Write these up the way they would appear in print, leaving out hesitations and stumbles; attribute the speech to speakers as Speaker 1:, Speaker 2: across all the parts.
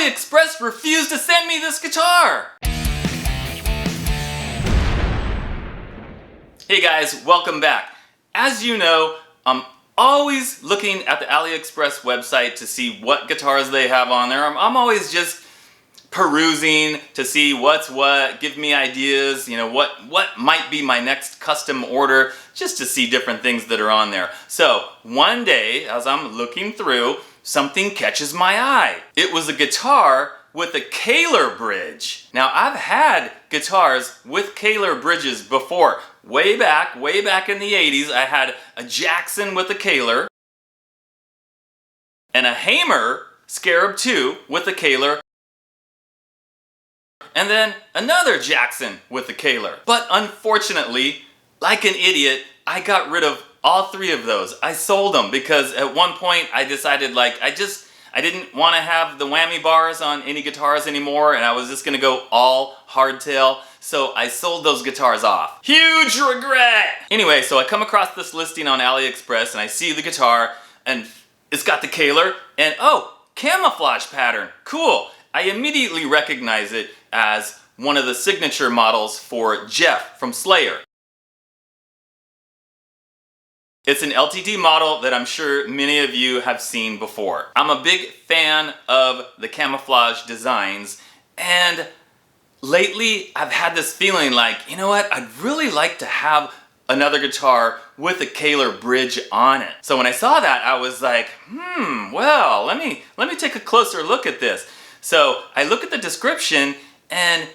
Speaker 1: Aliexpress refused to send me this guitar! Hey guys, welcome back. As you know, I'm always looking at the Aliexpress website to see what guitars they have on there. I'm always just perusing to see what's what, give me ideas, what might be my next custom order, just to see different things that are on there. So one day, as I'm looking through, something catches my eye. It was a guitar with a Kaler bridge. Now I've had guitars with Kaler bridges before. Way back in the 80s, I had a Jackson with a Kaler and a Hamer Scarab 2 with a Kaler, and then another Jackson with a Kaler. But unfortunately, like an idiot, I got rid of all three of those. I sold them because at one point I decided I didn't want to have the whammy bars on any guitars anymore, and I was just gonna go all hardtail. So I sold those guitars off. Huge regret! Anyway, so I come across this listing on AliExpress and I see the guitar and it's got the Kaler and oh, camouflage pattern, cool. I immediately recognize it as one of the signature models for Jeff from Slayer. It's an LTD model that I'm sure many of you have seen before. I'm a big fan of the camouflage designs, and lately I've had this feeling like, you know what, I'd really like to have another guitar with a Kaler bridge on it. So when I saw that, I was like, well, let me take a closer look at this. So I look at the description and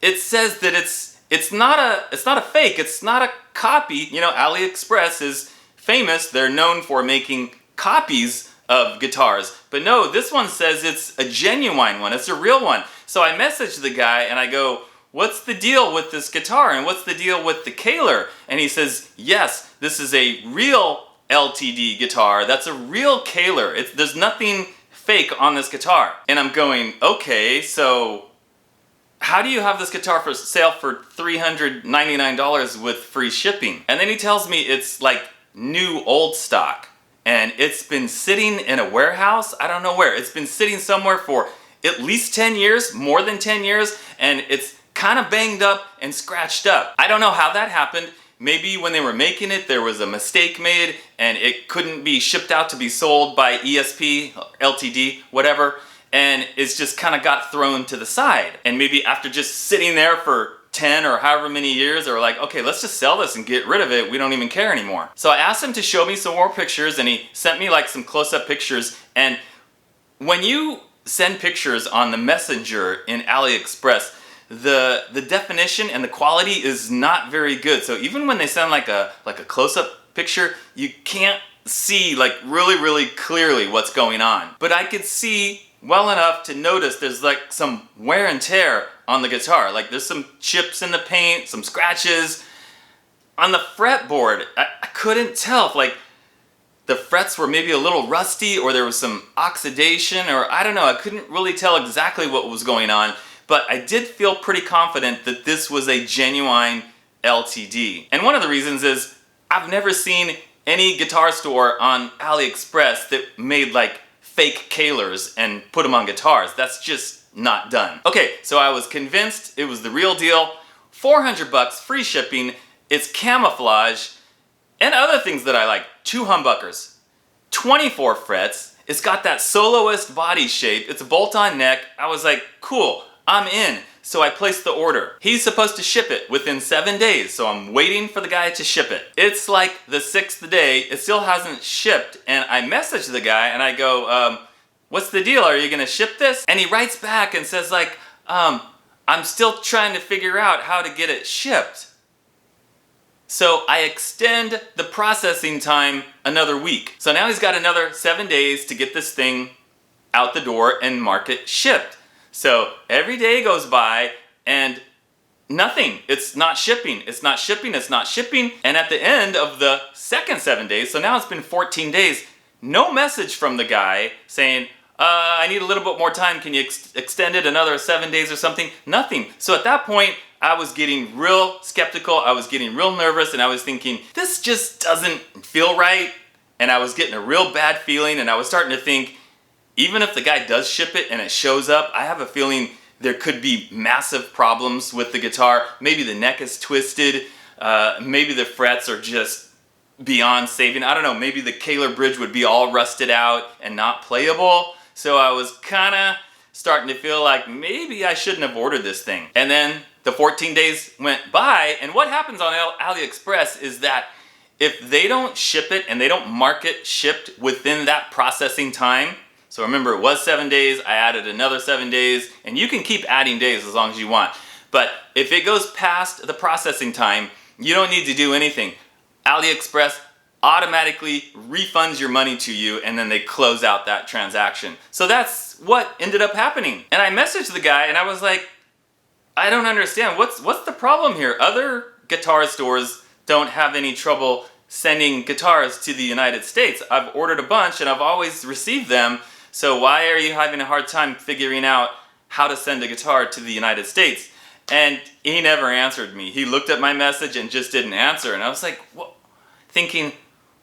Speaker 1: it says that it's not a fake, it's not a copy. You know, AliExpress is famous, they're known for making copies of guitars. But no, this one says it's a genuine one, it's a real one. So I messaged the guy and I go, what's the deal with this guitar and what's the deal with the Kaler? And he says, yes, this is a real LTD guitar, that's a real Kaler. There's nothing fake on this guitar. And I'm going, okay, so how do you have this guitar for sale for $399 with free shipping? And then he tells me it's like new old stock and it's been sitting in a warehouse, I don't know where, it's been sitting somewhere for at least 10 years, more than 10 years, and it's kind of banged up and scratched up. I don't know how that happened. Maybe when they were making it there was a mistake made and it couldn't be shipped out to be sold by ESP, LTD, whatever, and it's just kind of got thrown to the side. And maybe after just sitting there for 10 or however many years, they were like, okay, let's just sell this and get rid of it, we don't even care anymore. So I asked him to show me some more pictures and he sent me like some close-up pictures, and when you send pictures on the messenger in AliExpress, the definition and the quality is not very good. So even when they send like a close-up picture, you can't see like really clearly what's going on. But I could see well enough to notice there's like some wear and tear on the guitar. Like there's some chips in the paint, some scratches. On the fretboard, I couldn't tell if like the frets were maybe a little rusty or there was some oxidation, or I don't know, I couldn't really tell exactly what was going on, but I did feel pretty confident that this was a genuine LTD. And one of the reasons is I've never seen any guitar store on AliExpress that made like fake Kalers and put them on guitars. That's just not done. Okay, so I was convinced it was the real deal. 400 bucks, free shipping, it's camouflage, and other things that I like. 2 humbuckers, 24 frets, it's got that soloist body shape, it's a bolt-on neck. I was like, cool, I'm in. So I placed the order. He's supposed to ship it within 7 days, so I'm waiting for the guy to ship it. It's like the 6th day, it still hasn't shipped, and I message the guy and I go, what's the deal? Are you gonna ship this? And he writes back and says like, I'm still trying to figure out how to get it shipped. So I extend the processing time another week. So now he's got another 7 days to get this thing out the door and mark it shipped. So every day goes by and nothing. It's not shipping, it's not shipping, it's not shipping. And at the end of the second 7 days, so now it's been 14 days, no message from the guy saying, I need a little bit more time, can you extend it another 7 days or something? Nothing. So at that point, I was getting real skeptical, I was getting real nervous, and I was thinking, this just doesn't feel right. And I was getting a real bad feeling, and I was starting to think, even if the guy does ship it and it shows up, I have a feeling there could be massive problems with the guitar. Maybe the neck is twisted, maybe the frets are just beyond saving. I don't know, maybe the Kahler bridge would be all rusted out and not playable. So I was kind of starting to feel like maybe I shouldn't have ordered this thing. And then the 14 days went by, and what happens on AliExpress is that if they don't ship it and they don't mark it shipped within that processing time, so remember it was 7 days, I added another 7 days, and you can keep adding days as long as you want. But if it goes past the processing time, you don't need to do anything. AliExpress automatically refunds your money to you, and then they close out that transaction. So that's what ended up happening. And I messaged the guy and I was like, I don't understand, what's the problem here? Other guitar stores don't have any trouble sending guitars to the United States. I've ordered a bunch and I've always received them, so why are you having a hard time figuring out how to send a guitar to the United States? And he never answered me. He looked at my message and just didn't answer, and I was like, what? Thinking,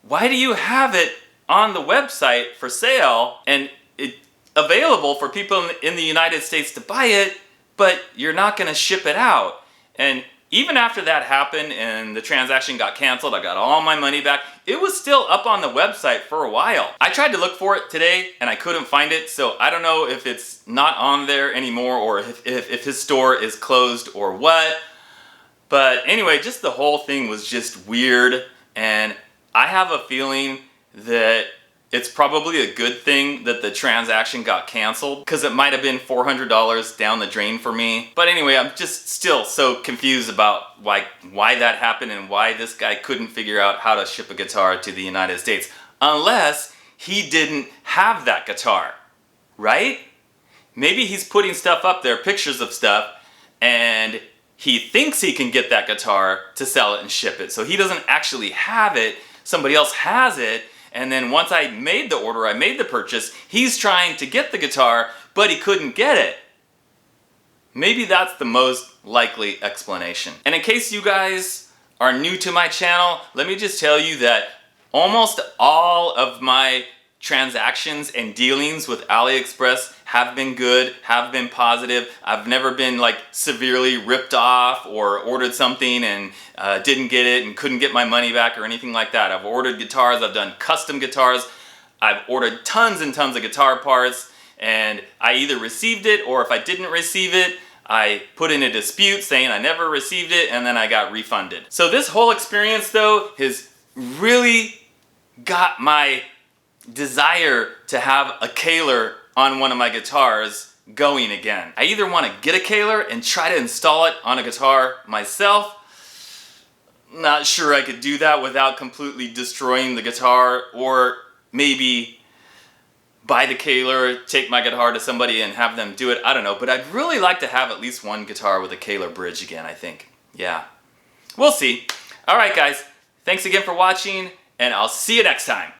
Speaker 1: why do you have it on the website for sale and it available for people in the United States to buy it, but you're not going to ship it out? And even after that happened and the transaction got canceled, I got all my money back, it was still up on the website for a while. I tried to look for it today and I couldn't find it, so I don't know if it's not on there anymore or if his store is closed or what. But anyway, just the whole thing was just weird, and I have a feeling that it's probably a good thing that the transaction got canceled, because it might have been $400 down the drain for me. But anyway, I'm just still so confused about why that happened and why this guy couldn't figure out how to ship a guitar to the United States. Unless he didn't have that guitar, right? Maybe he's putting stuff up there, pictures of stuff, and he thinks he can get that guitar to sell it and ship it. So he doesn't actually have it, somebody else has it. And then once I made the order, I made the purchase, he's trying to get the guitar, but he couldn't get it. Maybe that's the most likely explanation. And in case you guys are new to my channel, let me just tell you that almost all of my transactions and dealings with AliExpress have been good, have been positive. I've never been like severely ripped off or ordered something and didn't get it and couldn't get my money back or anything like that. I've ordered guitars, I've done custom guitars, I've ordered tons and tons of guitar parts, and I either received it, or if I didn't receive it, I put in a dispute saying I never received it, and then I got refunded. So this whole experience though has really got my desire to have a Kahler on one of my guitars going again. I either want to get a Kahler and try to install it on a guitar myself. Not sure I could do that without completely destroying the guitar, or maybe buy the Kahler, take my guitar to somebody and have them do it. I don't know, but I'd really like to have at least one guitar with a Kahler bridge again, I think. Yeah, we'll see. All right guys, thanks again for watching, and I'll see you next time.